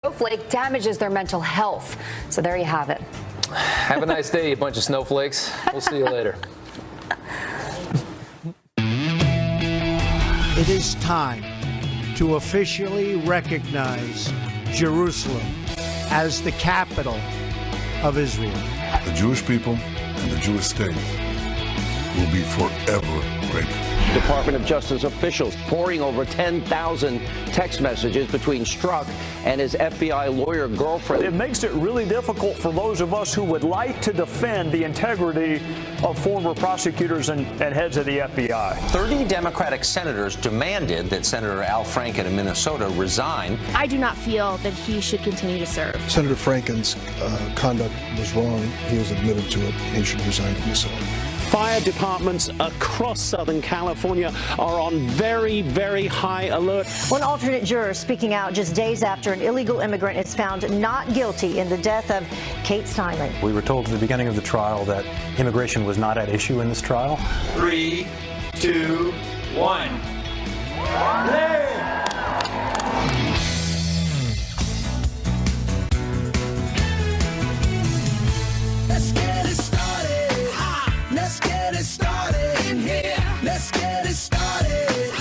Snowflake damages their mental health. So there you have it. Have a nice day, you bunch of snowflakes. We'll see you later. It is time to officially recognize Jerusalem as the capital of Israel. The Jewish people and the Jewish state will be forever grateful. Department of Justice officials pouring over 10,000 text messages between Strzok and his FBI lawyer girlfriend. It makes it really difficult for those of us who would like to defend the integrity of former prosecutors and heads of the FBI. 30 Democratic senators demanded that Senator Al Franken of Minnesota resign. I do not feel that he should continue to serve. Senator Franken's conduct was wrong. He has admitted to it. He should resign from the Senate. Fire departments across Southern California are on very, very high alert. One alternate juror speaking out just days after an illegal immigrant is found not guilty in the death of Kate Steinle. We were told at the beginning of the trial that immigration was not at issue in this trial. 3, 2, 1. Let's get it started. Let's get it started in here. Let's get it started.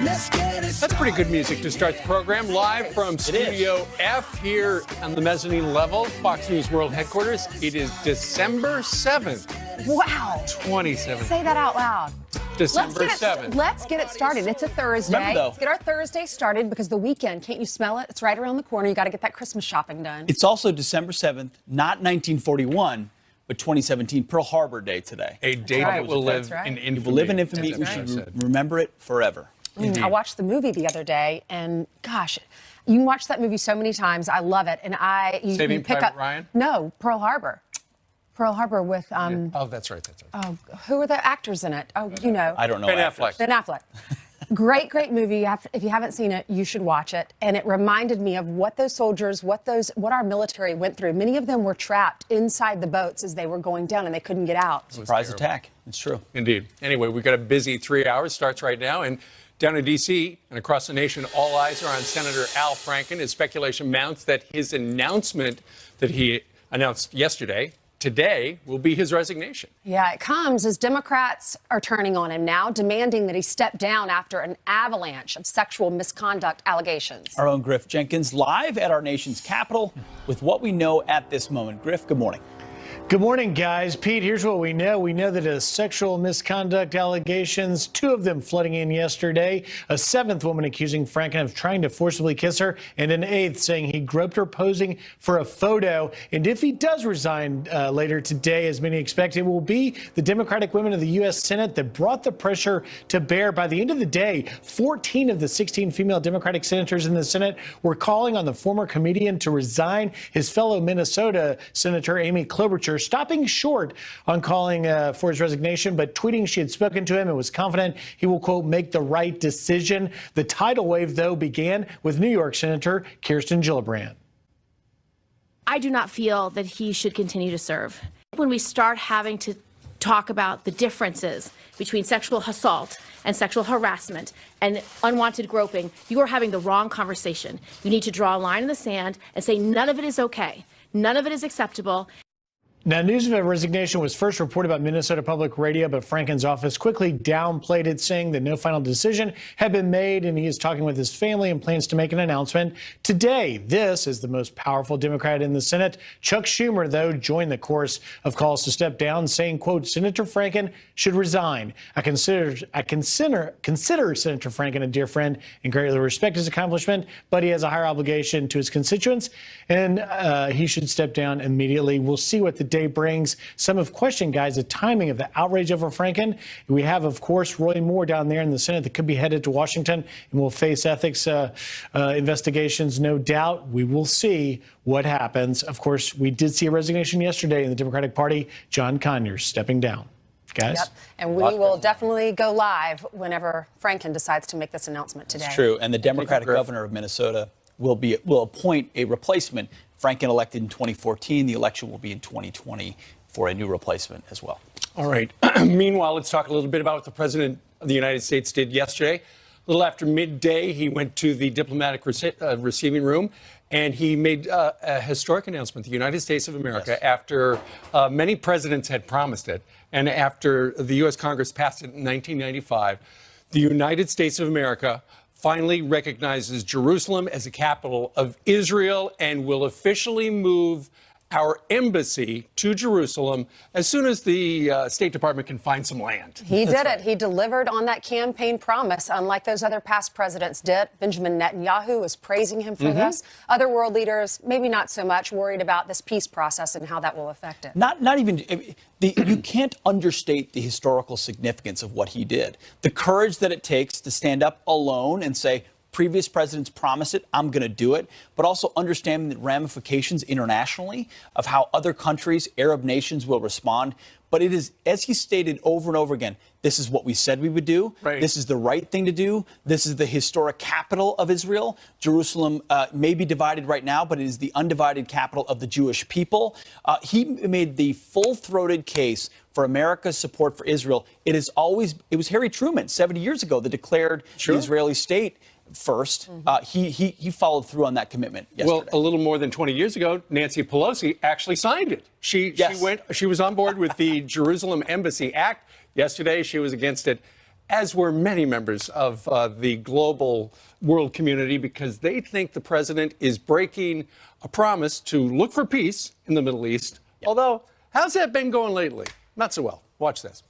Let's get it started. That's pretty good music to start the program. Live from Studio F here on the mezzanine level, Fox News World Headquarters. It is December 7th. Wow. 2017. Say that out loud. December 7th. Let's get it started. It's a Thursday. Let's get our Thursday started because the weekend, can't you smell it? It's right around the corner. You got to get that Christmas shopping done. It's also December 7th, not 1941, but 2017, Pearl Harbor Day today. A day that will live in infamy. It will live in infamy. We should remember it forever. I watched the movie the other day, and gosh, you can watch that movie so many times. I love it. And Saving pick Private up, Ryan? No, Pearl Harbor. Pearl Harbor with Oh, that's right. Oh, who are the actors in it? Oh, you know. I don't know. Ben Affleck. Ben Affleck. Great movie. If you haven't seen it, you should watch it. And it reminded me of what those soldiers, what our military went through. Many of them were trapped inside the boats as they were going down, and they couldn't get out. Surprise attack. It's true. Indeed. Anyway, we've got a busy 3 hours. Starts right now. And down in D.C. and across the nation, all eyes are on Senator Al Franken as speculation mounts that his announcement that he announced yesterday, today, will be his resignation. Yeah, it comes as Democrats are turning on him now, demanding that he step down after an avalanche of sexual misconduct allegations. Our own Griff Jenkins live at our nation's capital with what we know at this moment. Griff, good morning. Good morning, guys. Pete, here's what we know. We know that sexual misconduct allegations, 2 of them flooding in yesterday, a 7th woman accusing Franken of trying to forcibly kiss her, and an 8th saying he groped her posing for a photo. And if he does resign later today, as many expect, it will be the Democratic women of the U.S. Senate that brought the pressure to bear. By the end of the day, 14 of the 16 female Democratic senators in the Senate were calling on the former comedian to resign. His fellow Minnesota Senator Amy Klobuchar stopping short on calling for his resignation, but tweeting she had spoken to him and was confident he will, quote, make the right decision. The tidal wave, though, began with New York Senator Kirsten Gillibrand. I do not feel that he should continue to serve. When we start having to talk about the differences between sexual assault and sexual harassment and unwanted groping, you are having the wrong conversation. You need to draw a line in the sand and say none of it is okay. None of it is acceptable. Now, news of a resignation was first reported by Minnesota Public Radio, but Franken's office quickly downplayed it, saying that no final decision had been made, and he is talking with his family and plans to make an announcement today. This is the most powerful Democrat in the Senate. Chuck Schumer, though, joined the chorus of calls to step down, saying, quote, Senator Franken should resign. I consider Senator Franken a dear friend and greatly respect his accomplishment, but he has a higher obligation to his constituents, and he should step down immediately. We'll see what the day brings. Some have questioned, guys, the timing of the outrage over Franken. We have, of course, Roy Moore down there in the Senate that could be headed to Washington and will face ethics investigations, no doubt. We will see what happens. Of course, we did see a resignation yesterday in the Democratic Party. John Conyers stepping down. Guys? Yep. And we will definitely go live whenever Franken decides to make this announcement today. It's true. And the Democratic governor of Minnesota will appoint a replacement. Franken elected in 2014. The election will be in 2020 for a new replacement as well. All right. Meanwhile, let's talk a little bit about what the President of the United States did yesterday. A little after midday, he went to the diplomatic receiving room And he made a historic announcement, the United States of America, after many presidents had promised it, and after the U.S. Congress passed it in 1995, the United States of America finally recognizes Jerusalem as the capital of Israel and will officially move our embassy to Jerusalem as soon as the State Department can find some land. He did it. He delivered on that campaign promise, unlike those other past presidents did. Benjamin Netanyahu was praising him for this. Other world leaders, maybe not so much, worried about this peace process and how that will affect it. Not even, you can't understate the historical significance of what he did. The courage that it takes to stand up alone and say, previous presidents promised it, I'm going to do it, but also understanding the ramifications internationally of how other countries, Arab nations will respond. But it is, as he stated over and over again, this is what we said we would do. Right. This is the right thing to do. This is the historic capital of Israel. Jerusalem may be divided right now, but it is the undivided capital of the Jewish people. He made the full-throated case for America's support for Israel. It was Harry Truman 70 years ago that declared the Israeli state first. He followed through on that commitment yesterday. Well, a little more than 20 years ago, Nancy Pelosi actually signed it. She was on board with the Jerusalem Embassy Act. Yesterday, she was against it, as were many members of the global world community, because they think the president is breaking a promise to look for peace in the Middle East. Although, how's that been going lately? Not so well. Watch this.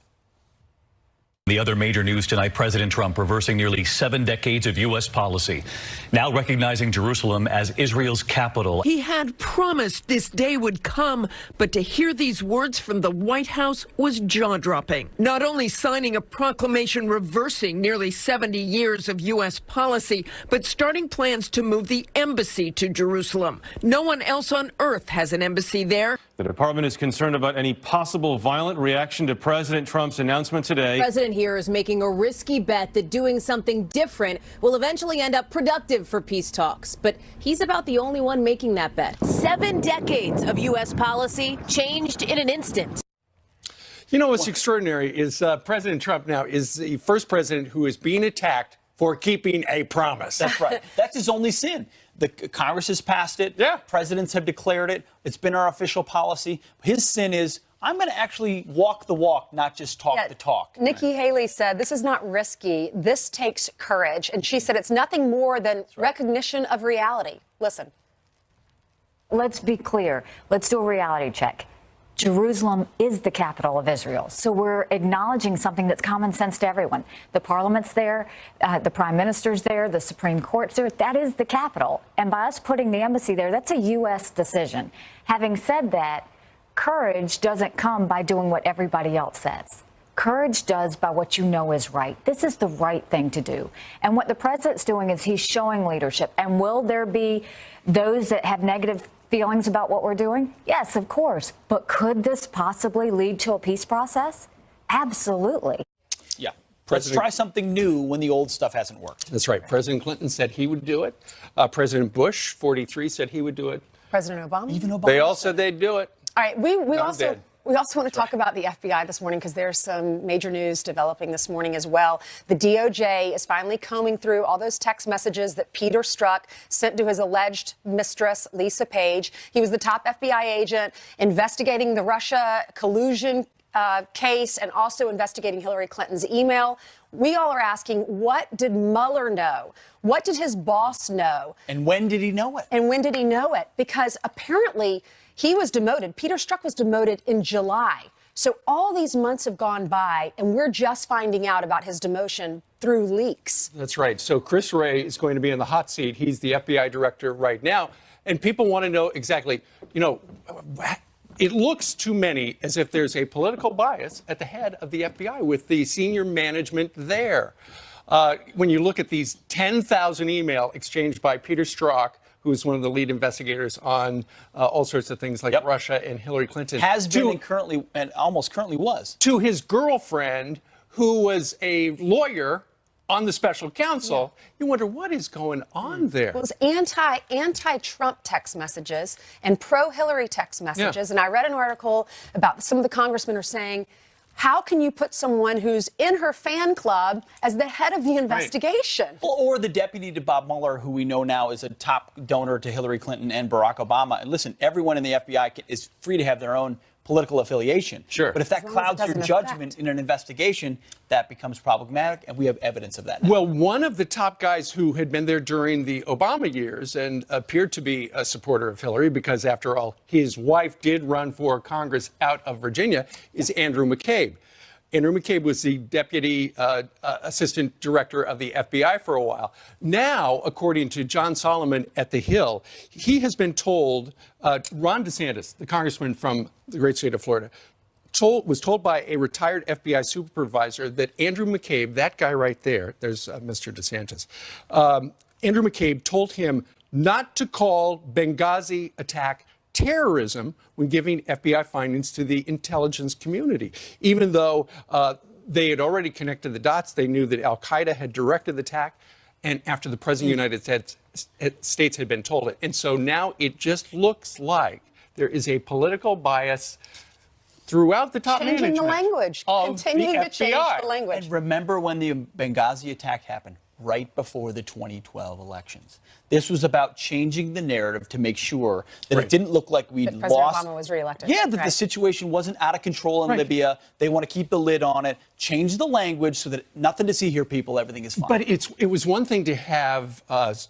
The other major news tonight, President Trump reversing nearly 7 decades of U.S. policy, now recognizing Jerusalem as Israel's capital. He had promised this day would come, but to hear these words from the White House was jaw-dropping. Not only signing a proclamation reversing nearly 70 years of U.S. policy, but starting plans to move the embassy to Jerusalem. No one else on earth has an embassy there. The department is concerned about any possible violent reaction to President Trump's announcement today. The president here is making a risky bet that doing something different will eventually end up productive for peace talks. But he's about the only one making that bet. 7 decades of U.S. policy changed in an instant. You know what's extraordinary is President Trump now is the first president who is being attacked for keeping a promise. That's right. That's his only sin. The Congress has passed it. Presidents have declared it. It's been our official policy. His sin is, I'm going to actually walk the walk, not just talk the talk. Nikki Haley said, this is not risky. This takes courage. And she said it's nothing more than recognition of reality. Listen. Let's be clear. Let's do a reality check. Jerusalem is the capital of Israel. So we're acknowledging something that's common sense to everyone. The parliament's there, the prime minister's there, the Supreme Court's there. That is the capital. And by us putting the embassy there, that's a U.S. decision. Having said that, courage doesn't come by doing what everybody else says. Courage does by what you know is right. This is the right thing to do. And what the president's doing is he's showing leadership. And will there be those that have negative feelings about what we're doing? Yes, of course. But could this possibly lead to a peace process? Absolutely. Yeah. Let's try something new when the old stuff hasn't worked. That's right. President Clinton said he would do it. President Bush, 43, said he would do it. President Obama? Even Obama. They all said they'd do it. All right, we also want to talk about the FBI this morning because there's some major news developing this morning as well. The DOJ is finally combing through all those text messages that Peter Strzok sent to his alleged mistress, Lisa Page. He was the top FBI agent investigating the Russia collusion case and also investigating Hillary Clinton's email. We all are asking, what did Mueller know? What did his boss know? And when did he know it? And when did he know it? Because apparently he was demoted. Peter Strzok was demoted in July. So all these months have gone by, and we're just finding out about his demotion through leaks. That's right. So Chris Wray is going to be in the hot seat. He's the FBI director right now. And people want to know exactly, you know, it looks to many as if there's a political bias at the head of the FBI with the senior management there. When you look at these 10,000 email exchanged by Peter Strzok, who is one of the lead investigators on all sorts of things like Russia and Hillary Clinton. Has been and currently, and almost currently was. To his girlfriend, who was a lawyer on the special counsel. You wonder what is going on there. Well, it was anti-Trump text messages and pro-Hillary text messages. And I read an article about some of the congressmen are saying, How can you put someone who's in her fan club as the head of the investigation? Well, or the deputy to Bob Mueller, who we know now is a top donor to Hillary Clinton and Barack Obama. And listen, everyone in the FBI is free to have their own political affiliation. Sure. But if that clouds your judgment in an investigation, that becomes problematic, and we have evidence of that now. Well, one of the top guys who had been there during the Obama years and appeared to be a supporter of Hillary, because after all, his wife did run for Congress out of Virginia, is Andrew McCabe. Andrew McCabe was the deputy assistant director of the FBI for a while. Now, according to John Solomon at The Hill, he has been told, Ron DeSantis, the congressman from the great state of Florida, was told by a retired FBI supervisor that Andrew McCabe, that guy right there, there's Mr. DeSantis, Andrew McCabe told him not to call Benghazi attack terrorism when giving FBI findings to the intelligence community, even though they had already connected the dots. They knew that al-Qaeda had directed the attack, and after the president of the United States had been told it. And so now it just looks like there is a political bias throughout the top Changing management the language, continuing to change the language. And remember when the Benghazi attack happened? Right before the 2012 elections. This was about changing the narrative to make sure that it didn't look like we'd President lost. Obama was reelected. Yeah, that the situation wasn't out of control in Libya. They want to keep the lid on it, change the language so that nothing to see here, people, everything is fine. But it was one thing to have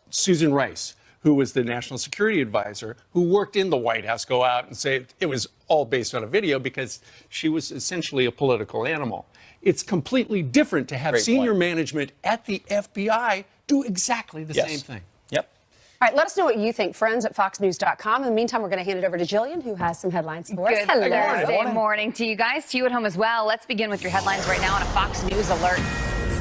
Susan Rice, who was the national security advisor, who worked in the White House, go out and say it was all based on a video because she was essentially a political animal. It's completely different to have senior management at the FBI do exactly the same thing. Yep. All right, let us know what you think. Friends at foxnews.com. In the meantime, we're going to hand it over to Jillian, who has some headlines for us. Good Thursday morning to you guys, to you at home as well. Let's begin with your headlines right now on a Fox News alert.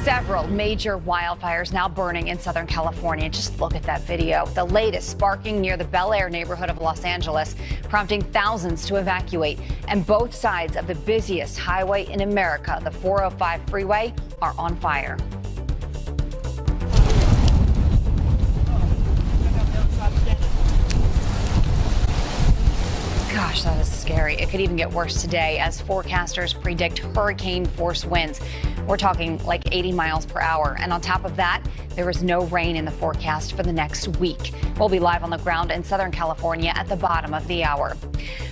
Several major wildfires now burning in Southern California. Just look at that video. The latest sparking near the Bel Air neighborhood of Los Angeles, prompting thousands to evacuate. And both sides of the busiest highway in America, the 405 freeway, are on fire. Gosh, that is scary. It could even get worse today as forecasters predict hurricane force winds. We're talking like 80 miles per hour. And on top of that, there is no rain in the forecast for the next week. We'll be live on the ground in Southern California at the bottom of the hour.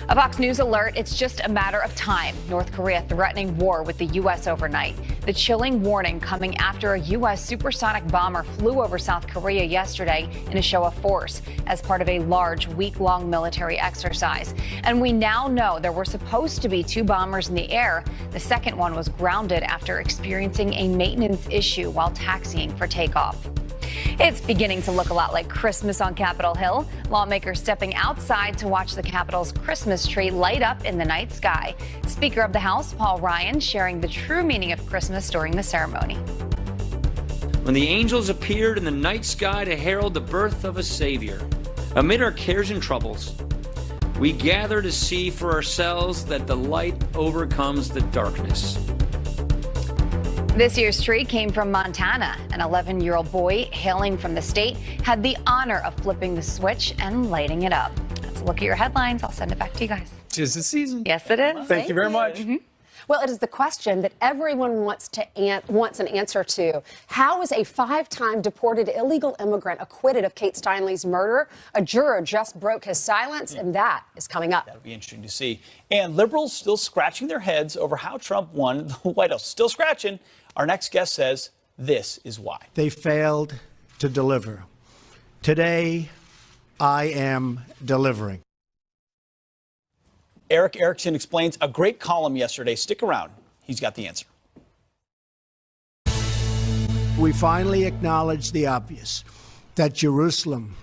A Fox News alert, it's just a matter of time. North Korea threatening war with the U.S. overnight. The chilling warning coming after a U.S. supersonic bomber flew over South Korea yesterday in a show of force as part of a large week-long military exercise. And we now know there were supposed to be 2 bombers in the air. The second one was grounded after experiencing a maintenance issue while taxiing for takeoff. It's beginning to look a lot like Christmas on Capitol Hill. Lawmakers stepping outside to watch the Capitol's Christmas tree light up in the night sky. Speaker of the House, Paul Ryan, sharing the true meaning of Christmas during the ceremony. When the angels appeared in the night sky to herald the birth of a Savior, amid our cares and troubles, we gather to see for ourselves that the light overcomes the darkness. This year's tree came from Montana. An 11-year-old boy hailing from the state had the honor of flipping the switch and lighting it up. Let's look at your headlines. I'll send it back to you guys. 'Tis the season. Yes, it is. Thank you very much. Well, it is the question that everyone wants an answer to. How is a 5-time deported illegal immigrant acquitted of Kate Steinle's murder? A juror just broke his silence, and that is coming up. That'll be interesting to see. And liberals still scratching their heads over how Trump won the White House. Still scratching. Our next guest says this is why. They failed to deliver. Today, I am delivering. Eric Erickson explains a great column yesterday. Stick around. He's got the answer. We finally acknowledge the obvious, that Jerusalem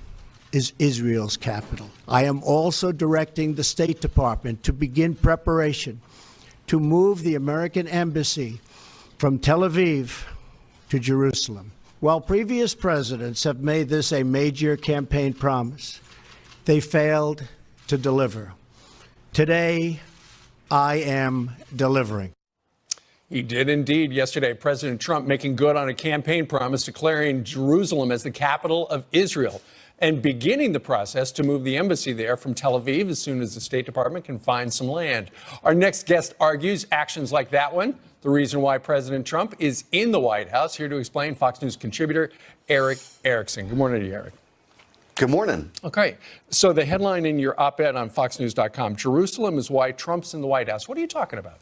is Israel's capital. I am also directing the State Department to begin preparation to move the American embassy from Tel Aviv to Jerusalem. While previous presidents have made this a major campaign promise, they failed to deliver. Today, I am delivering. He did indeed. Yesterday, President Trump making good on a campaign promise declaring Jerusalem as the capital of Israel. and beginning the process to move the embassy there from Tel Aviv as soon as the State Department can find some land. Our next guest argues actions like that one, the reason why President Trump is in the White House. Here to explain, Fox News contributor Eric Erickson. Good morning to you, Eric. Good morning. Okay, so the headline in your op-ed on FoxNews.com, Jerusalem is why Trump's in the White House. What are you talking about?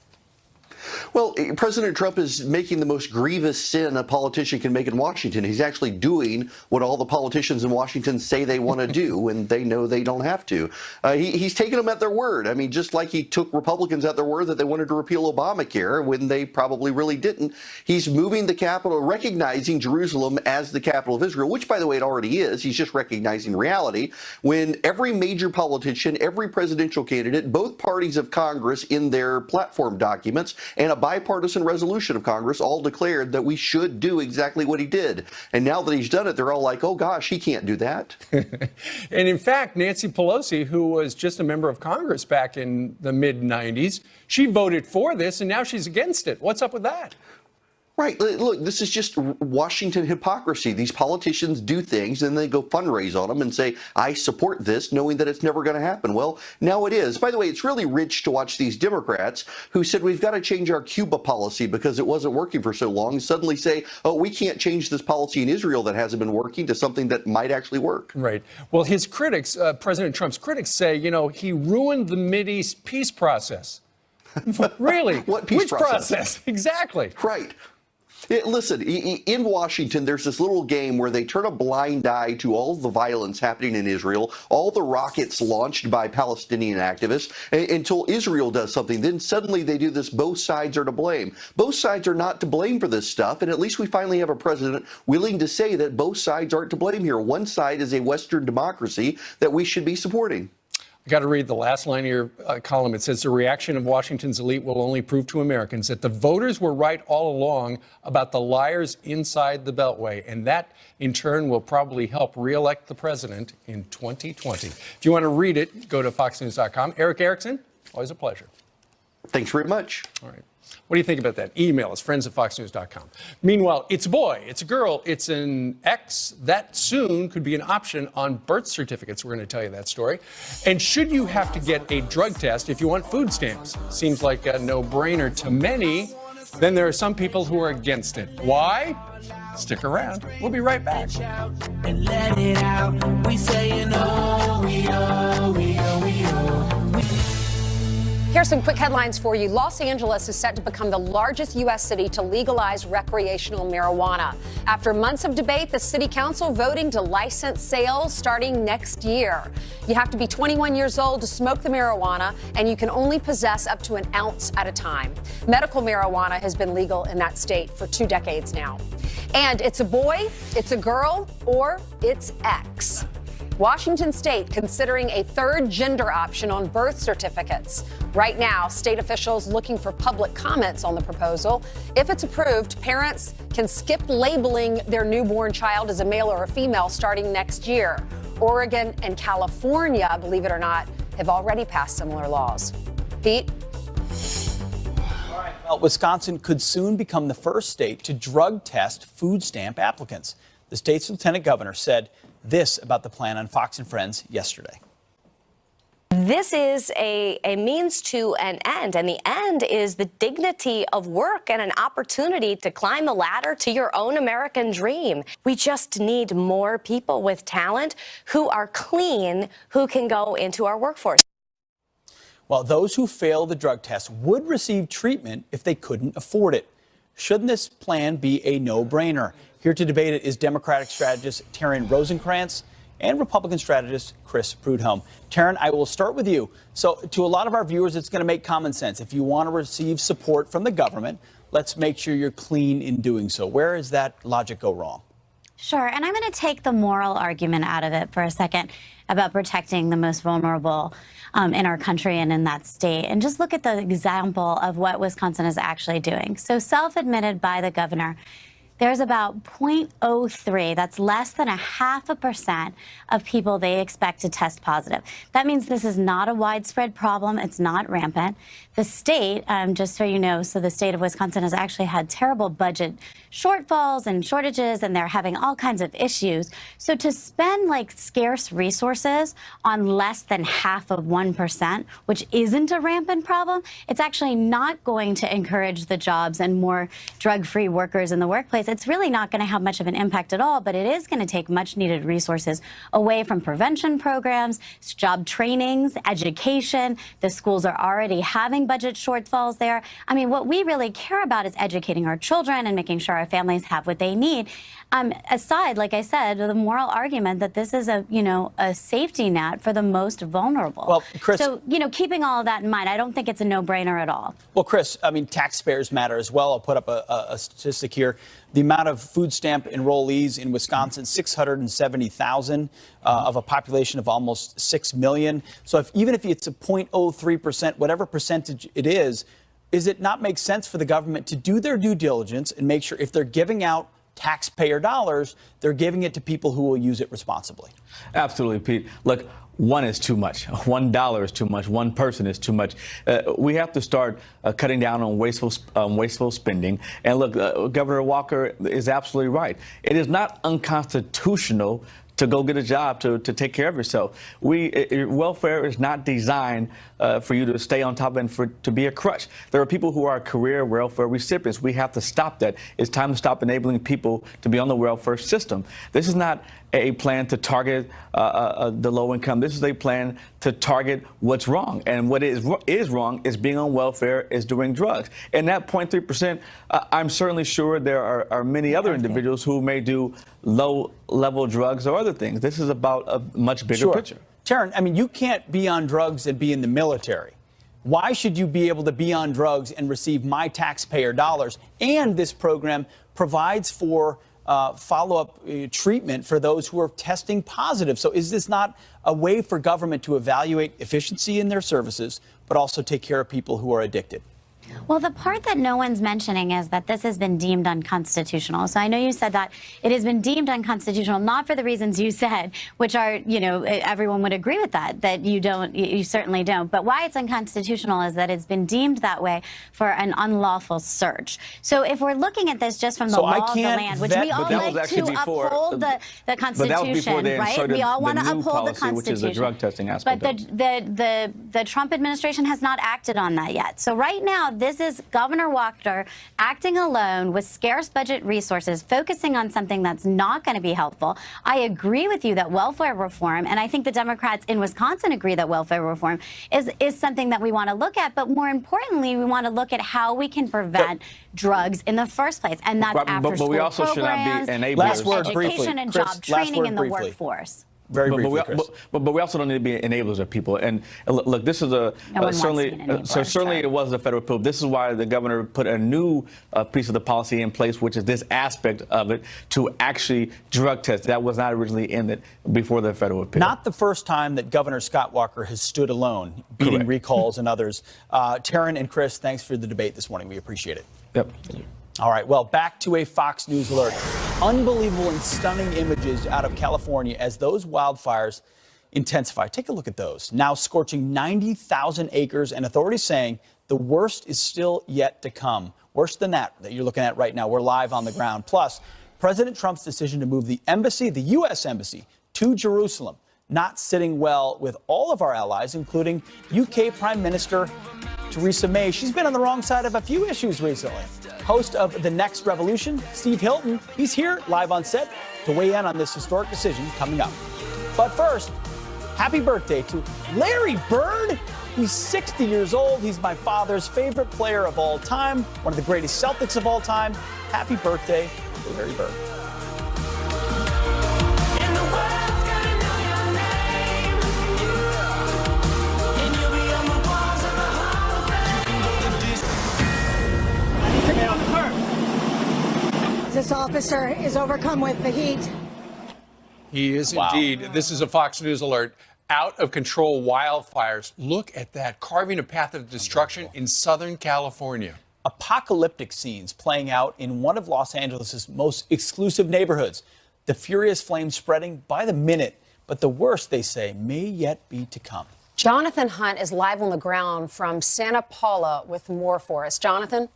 Well, President Trump is making the most grievous sin a politician can make in Washington. He's actually doing what all the politicians in Washington say they want to do, and they know they don't have to. He's taking them at their word. I mean, just like he took Republicans at their word that they wanted to repeal Obamacare when they probably really didn't. He's moving the capital, recognizing Jerusalem as the capital of Israel, which, by the way, it already is. He's just recognizing reality. When every major politician, every presidential candidate, both parties of Congress in their platform documents, and a bipartisan resolution of Congress all declared that we should do exactly what he did. And now that he's done it, they're all like, oh, gosh, he can't do that. And in fact, Nancy Pelosi, who was just a member of Congress back in the mid-90s, she voted for this, and now she's against it. What's up with that? Right. Look, this is just Washington hypocrisy. These politicians do things and they go fundraise on them and say, I support this, knowing that it's never going to happen. Well, now it is. By the way, it's really rich to watch these Democrats who said we've got to change our Cuba policy because it wasn't working for so long, suddenly say, oh, we can't change this policy in Israel that hasn't been working to something that might actually work. Right. Well, his critics, President Trump's critics say, you know, he ruined the Mideast peace process. Really? What peace process? Exactly. Right. Listen, in Washington, there's this little game where they turn a blind eye to all the violence happening in Israel, all the rockets launched by Palestinian activists, until Israel does something. Then suddenly they do this, both sides are to blame. Both sides are not to blame for this stuff, and at least we finally have a president willing to say that both sides aren't to blame here. One side is a Western democracy that we should be supporting. I got to read the last line of your column. It says the reaction of Washington's elite will only prove to Americans that the voters were right all along about the liars inside the Beltway. And that, in turn, will probably help reelect the president in 2020. If you want to read it, go to foxnews.com. Eric Erickson, always a pleasure. Thanks very much. All right. What do you think about that? Email us, friends@foxnews.com. Meanwhile, it's a boy, it's a girl, it's an X. That soon could be an option on birth certificates. We're going to tell you that story. And should you have to get a drug test if you want food stamps? Seems like a no-brainer to many. Then there are some people who are against it. Why? Stick around. We'll be right back. And let it out. We saying, oh, we, oh, we, oh, we, oh. Here's some quick headlines for you. Los Angeles is set to become the largest U.S. city to legalize recreational marijuana. After months of debate, the city council voting to license sales starting next year. You have to be 21 years old to smoke the marijuana, and you can only possess up to an ounce at a time. Medical marijuana has been legal in that state for 2 decades now. And it's a boy, it's a girl, or it's X. Washington state considering a third gender option on birth certificates. Right now, state officials looking for public comments on the proposal. If it's approved, parents can skip labeling their newborn child as a male or a female starting next year. Oregon and California, believe it or not, have already passed similar laws. Pete? Well, Wisconsin could soon become the first state to drug test food stamp applicants. The state's lieutenant governor said this about the plan on Fox and Friends yesterday. This is a means to an end, and the end is the dignity of work and an opportunity to climb the ladder to your own American dream. We just need more people with talent who are clean, who can go into our workforce. Well, those who fail the drug test would receive treatment if they couldn't afford it. Shouldn't this plan be a no-brainer? Here to debate it is Democratic strategist Taryn Rosenkrantz and Republican strategist Chris Prudhomme. Taryn, I will start with you. So to a lot of our viewers, it's going to make common sense. If you want to receive support from the government, let's make sure you're clean in doing so. Where does that logic go wrong? Sure, and I'm going to take the moral argument out of it for a second about protecting the most vulnerable in our country and in that state, and just look at the example of what Wisconsin is actually doing. So self-admitted by the governor, there's about 0.03, that's less than 0.5% of people they expect to test positive. That means this is not a widespread problem. It's not rampant. The state, just so you know, so the state of Wisconsin has actually had terrible budget shortfalls and shortages, and they're having all kinds of issues. So to spend like scarce resources on less than 0.5%, which isn't a rampant problem, it's actually not going to encourage the jobs and more drug-free workers in the workplace. It's really not going to have much of an impact at all, but it is going to take much-needed resources away from prevention programs, job trainings, education. The schools are already having budget shortfalls there. I mean, what we really care about is educating our children and making sure our families have what they need. Aside, like I said, the moral argument that this is a, a safety net for the most vulnerable. Well, Chris, so, keeping all of that in mind, I don't think it's a no-brainer at all. Well, Chris, I mean, taxpayers matter as well. I'll put up a statistic here. The amount of food stamp enrollees in Wisconsin, 670,000 of a population of almost 6 million. So even if it's a 0.03%, whatever percentage it is it not make sense for the government to do their due diligence and make sure if they're giving out taxpayer dollars, they're giving it to people who will use it responsibly? Absolutely, Pete. Look, one is too much. $1 is too much. One person is too much. We have to start cutting down on wasteful spending. And look, Governor Walker is absolutely right. It is not unconstitutional to go get a job, to take care of yourself. Welfare is not designed for you to stay on top of and to be a crutch. There are people who are career welfare recipients. We have to stop that. It's time to stop enabling people to be on the welfare system. This is not a plan to target the low income. This is a plan to target what's wrong. And what is wrong is being on welfare, is doing drugs. And that 0.3%, I'm certainly sure there are many other individuals who may do low-level drugs or other things. This is about a much bigger picture. Taryn, I mean, you can't be on drugs and be in the military. Why should you be able to be on drugs and receive my taxpayer dollars? And this program provides for follow-up treatment for those who are testing positive. So is this not a way for government to evaluate efficiency in their services, but also take care of people who are addicted? Well, the part that no one's mentioning is that this has been deemed unconstitutional. So I know you said that it has been deemed unconstitutional, not for the reasons you said, which are, everyone would agree with that you certainly don't. But why it's unconstitutional is that it's been deemed that way for an unlawful search. So if we're looking at this just from the law of the land, which we all like to uphold the Constitution, right? We all want to uphold the Constitution. Which is the drug testing aspect. But the Trump administration has not acted on that yet. So right now, this is Governor Walker acting alone with scarce budget resources, focusing on something that's not going to be helpful. I agree with you that welfare reform, and I think the Democrats in Wisconsin agree that welfare reform is something that we want to look at. But more importantly, we want to look at how we can prevent drugs in the first place. And that's after-school we also programs, should not be enablers. education and job training in the workforce. Very briefly, but we also don't need to be enablers of people. And look, this is certainly it was a federal appeal. This is why the governor put a new piece of the policy in place, which is this aspect of it to actually drug test. That was not originally in it before the federal appeal. Not the first time that Governor Scott Walker has stood alone, beating recalls and others. Taryn and Chris, thanks for the debate this morning. We appreciate it. Yep. All right, well, back to a Fox News alert. Unbelievable and stunning images out of California as those wildfires intensify. Take a look at those. Now scorching 90,000 acres, and authorities saying the worst is still yet to come. Worse than that you're looking at right now. We're live on the ground. Plus, President Trump's decision to move the embassy, the U.S. embassy, to Jerusalem, not sitting well with all of our allies, including UK Prime Minister Theresa May. She's been on the wrong side of a few issues recently. Host of The Next Revolution, Steve Hilton, he's here live on set to weigh in on this historic decision coming up. But first, happy birthday to Larry Bird. He's 60 years old. He's my father's favorite player of all time, one of the greatest Celtics of all time. Happy birthday to Larry Bird. This officer is overcome with the heat. He is indeed. This is a Fox News alert. Out of control wildfires. Look at that, carving a path of destruction in Southern California. Apocalyptic scenes playing out in one of Los Angeles' most exclusive neighborhoods. The furious flames spreading by the minute, but the worst, they say, may yet be to come. Jonathan Hunt is live on the ground from Santa Paula with more for us. Jonathan?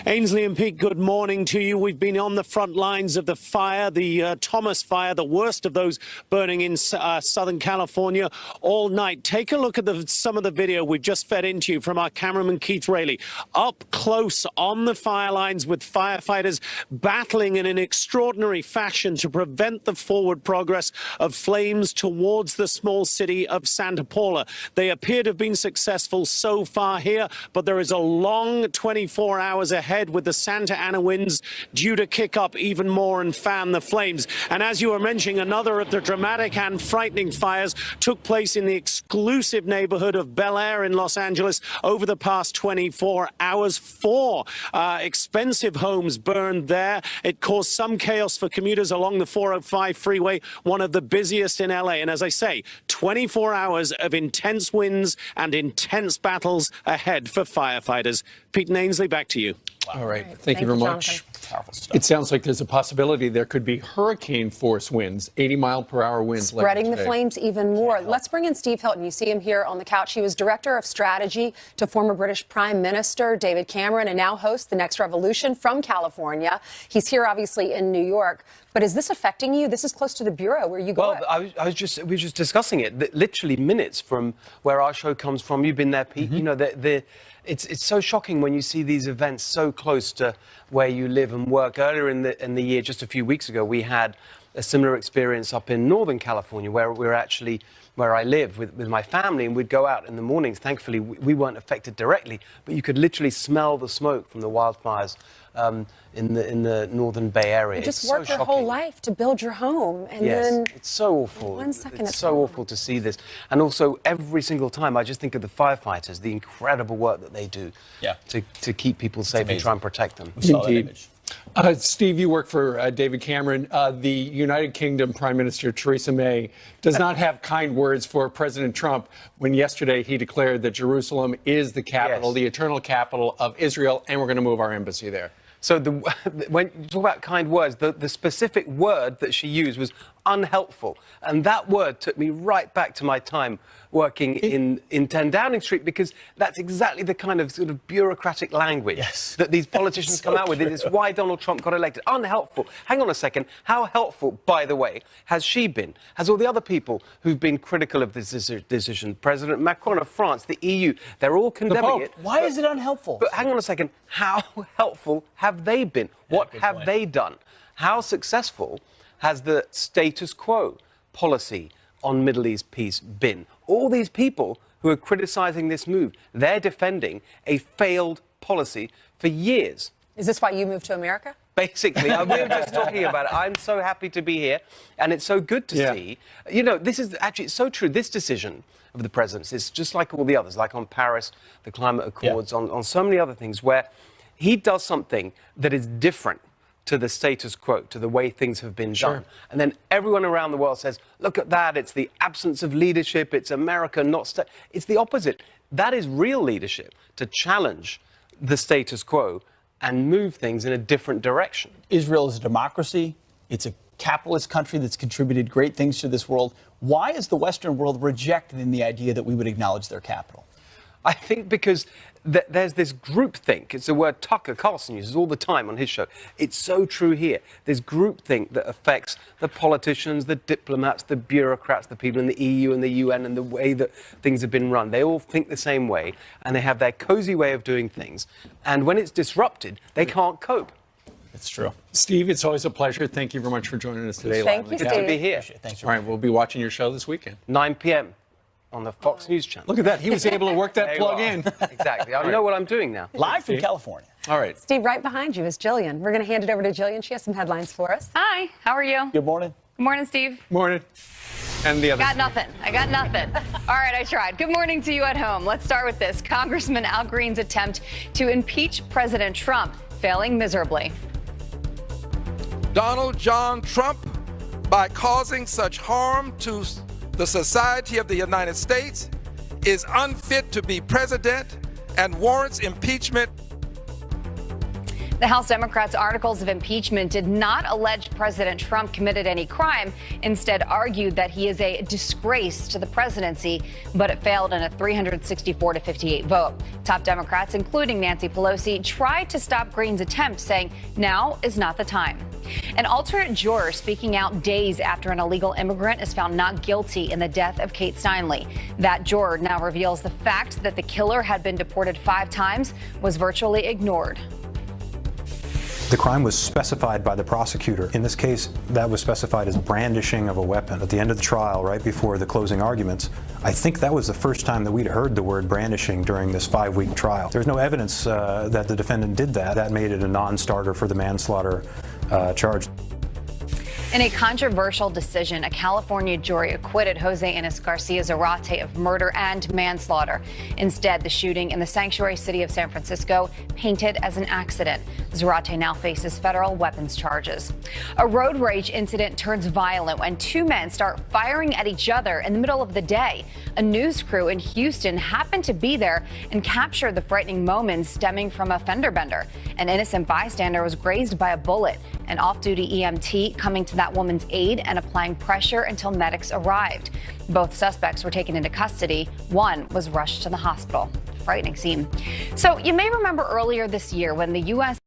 Ainsley and Pete, good morning to you. We've been on the front lines of the fire, the Thomas fire, the worst of those burning in Southern California all night. Take a look at some of the video we've just fed into you from our cameraman Keith Rayleigh. Up close on the fire lines with firefighters battling in an extraordinary fashion to prevent the forward progress of flames towards the small city of Santa Paula. They appear to have been successful so far here, but there is a long 24 hours ahead with the Santa Ana winds due to kick up even more and fan the flames. And as you were mentioning, another of the dramatic and frightening fires took place in the exclusive neighborhood of Bel Air in Los Angeles over the past 24 hours. 4 expensive homes burned there. It caused some chaos for commuters along the 405 freeway, one of the busiest in LA. And as I say, 24 hours of intense winds and intense battles ahead for firefighters. Pete and Ainsley, back to you. All right. Thank you very much. It sounds like there's a possibility there could be hurricane force winds, 80-mile-per-hour winds. Spreading the flames even more. Let's bring in Steve Hilton. You see him here on the couch. He was director of strategy to former British Prime Minister David Cameron and now hosts The Next Revolution from California. He's here, obviously, in New York. But is this affecting you? This is close to the Bureau where you go. Well, we were just discussing it. Literally minutes from where our show comes from. You've been there, Pete. You know, it's so shocking when you see these events so close to where you live and work. Earlier in the year, just a few weeks ago, we had a similar experience up in Northern California, where we're actually where I live with my family, and we'd go out in the mornings. Thankfully, we weren't affected directly, but you could literally smell the smoke from the wildfires in the Northern Bay Area. You just worked your whole life to build your home, and then it's so awful. 1 second, it's so awful to see this, and also every single time I just think of the firefighters, the incredible work that they do, to keep people safe and try and protect them. Indeed. Steve, you work for David Cameron. The United Kingdom Prime Minister Theresa May does not have kind words for President Trump when yesterday he declared that Jerusalem is the capital, the eternal capital of Israel, and we're going to move our embassy there. So when you talk about kind words, the specific word that she used was unhelpful. And that word took me right back to my time working in 10 Downing Street, because that's exactly the kind of sort of bureaucratic language that these politicians come out with. It's why Donald Trump got elected. Unhelpful. Hang on a second. How helpful, by the way, has she been? Has all the other people who've been critical of this decision, President Macron of France, the EU, they're all condemning it. Why is it unhelpful? But hang on a second. How helpful have they been? What have they done? How successful has the status quo policy on Middle East peace been? All these people who are criticizing this move, they're defending a failed policy for years. Is this why you moved to America? Basically, we were just talking about it. I'm so happy to be here, and it's so good to see. You know, this is actually, it's so true. This decision of the president's is just like all the others, like on Paris, the climate accords, on so many other things, where he does something that is different to the status quo, to the way things have been done. And then everyone around the world says, look at that, it's the absence of leadership, it's America, not it's the opposite. That is real leadership, to challenge the status quo and move things in a different direction. Israel is a democracy. It's a capitalist country that's contributed great things to this world. Why is the Western world rejecting the idea that we would acknowledge their capital? I think because there's this groupthink. It's a word Tucker Carlson uses all the time on his show. It's so true here. There's groupthink that affects the politicians, the diplomats, the bureaucrats, the people in the EU and the UN, and the way that things have been run. They all think the same way, and they have their cozy way of doing things. And when it's disrupted, they can't cope. It's true. Steve, it's always a pleasure. Thank you very much for joining us today. Thank you, Good Steve. to be here. Thanks. All right, we'll be watching your show this weekend. 9 p.m. on the Fox News channel. Look at that. He was able to work that plug in. Exactly. I know what I'm doing now. Live from California. All right. Steve, right behind you is Jillian. We're going to hand it over to Jillian. She has some headlines for us. Hi, how are you? Good morning. Good morning, Steve. Morning. And the other. I got nothing. All right, I tried. Good morning to you at home. Let's start with this. Congressman Al Green's attempt to impeach President Trump failing miserably. Donald John Trump, by causing such harm to the society of the United States, is unfit to be president and warrants impeachment. The House Democrats' articles of impeachment did not allege President Trump committed any crime, instead argued that he is a disgrace to the presidency, but it failed in a 364-58 vote. Top Democrats, including Nancy Pelosi, tried to stop Greene's attempt, saying now is not the time. An alternate juror speaking out days after an illegal immigrant is found not guilty in the death of Kate Steinle. That juror now reveals the fact that the killer had been deported 5 times was virtually ignored. The crime was specified by the prosecutor. In this case, that was specified as brandishing of a weapon. At the end of the trial, right before the closing arguments, I think that was the first time that we'd heard the word brandishing during this 5-week trial. There's no evidence that the defendant did that. That made it a non-starter for the manslaughter charge. In a controversial decision, a California jury acquitted Jose Inez Garcia Zarate of murder and manslaughter. Instead, the shooting in the sanctuary city of San Francisco painted as an accident. Zarate now faces federal weapons charges. A road rage incident turns violent when 2 men start firing at each other in the middle of the day. A news crew in Houston happened to be there and captured the frightening moments stemming from a fender bender. An innocent bystander was grazed by a bullet. An off-duty EMT coming to that woman's aid and applying pressure until medics arrived. Both suspects were taken into custody. One was rushed to the hospital. Frightening scene. So you may remember earlier this year when the U.S.